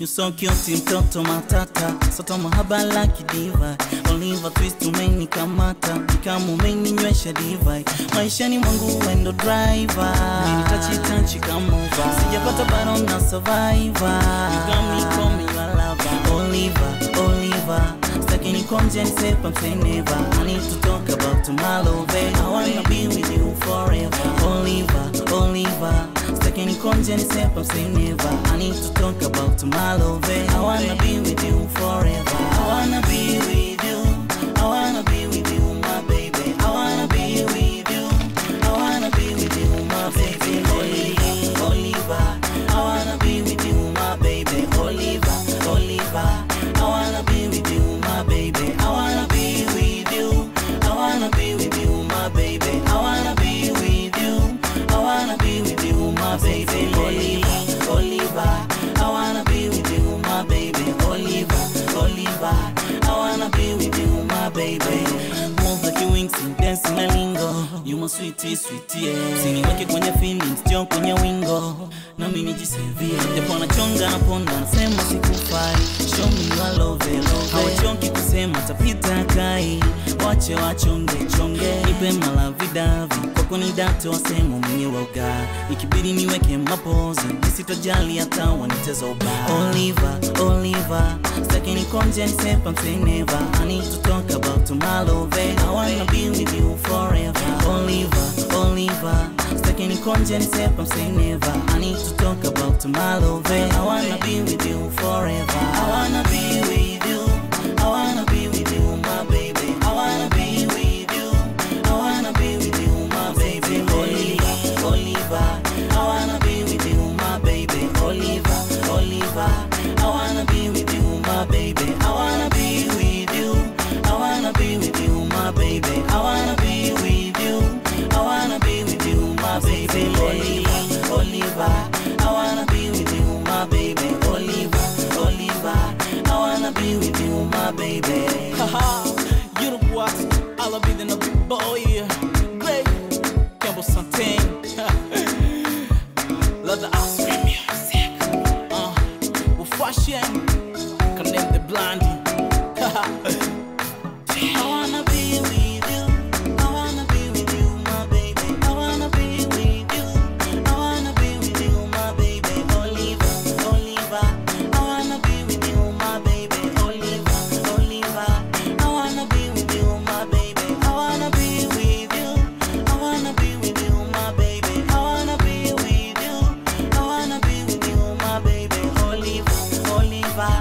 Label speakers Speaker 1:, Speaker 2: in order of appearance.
Speaker 1: You so cute mtoto matata, soto mahaba like diva. Oliver twist umeni kamata, kama umeni nywesha diva. Maisha ni mwangu wendo driver, nitachi touch kama over. Sijapata bado na survivor. You got me call me your lover. Oliver, stuck in content safe I'm saying never. I need to talk about tomorrow, babe. I wanna be with you forever. Oliver, stuck in content safe I'm saying never. I need to talk about tomorrow, babe. I wanna be with you forever. I wanna be with you. I wanna be with you, my baby. I wanna be with you. I wanna be with you, my baby. Oliver, I wanna be with you, my baby. Oliver, I wanna be with you, my baby. I wanna be with you. I wanna be with you, my baby. I wanna be with you. I wanna be with you, my baby. Oliver, I wanna be with you, my baby. Oliver, I wanna be with you, my baby. Move like your wings and dance in a lingo. You my sweetie, yeah. Usiniweke kwenye feelings, jump kwenye wingo. Na mimi nijisevie. Japo nachonga na ponda, nasema sikufai. Show me your love. Hawachonki kusema tapita kai. Wache wachonge. Nipe malavidavi. Kwako ni dato wasemo mwenye woga. Ikibidi niweke mapoze. Nisitojali hata waniteza uba. Oliver, stuck in content safe I'm saying never. I need to talk about tomorrow, babe. I wanna be with you forever. Oliver, stuck in content safe I'm saying never. I need to talk about tomorrow, babe. I wanna be with you forever. I wanna be with you. I wanna be with you, my baby. I wanna be with you. I wanna be with you, my baby. Oliver, I wanna be with you, my baby. Oliver, I wanna be with you, my baby. I wanna be with you. I wanna be with you, my baby. I wanna be with you. I wanna be with you, my baby. Oliver, I wanna be with you, my baby. Oliver, I wanna be with you, my baby.
Speaker 2: Haha, you know what? I'll be the big boy. Great, Campbell Santain. Love the ice cream music. We're fashion. Can name the blondie.
Speaker 1: I wanna be with you. I wanna be with you, my baby. I wanna be with you. I wanna be with you, my baby. Oliver, I wanna be with you, my baby. Oliver, I wanna be with you, my baby. I wanna be with you. I wanna be with you, my baby. I wanna be with you. I wanna be with you, my baby. Oliver,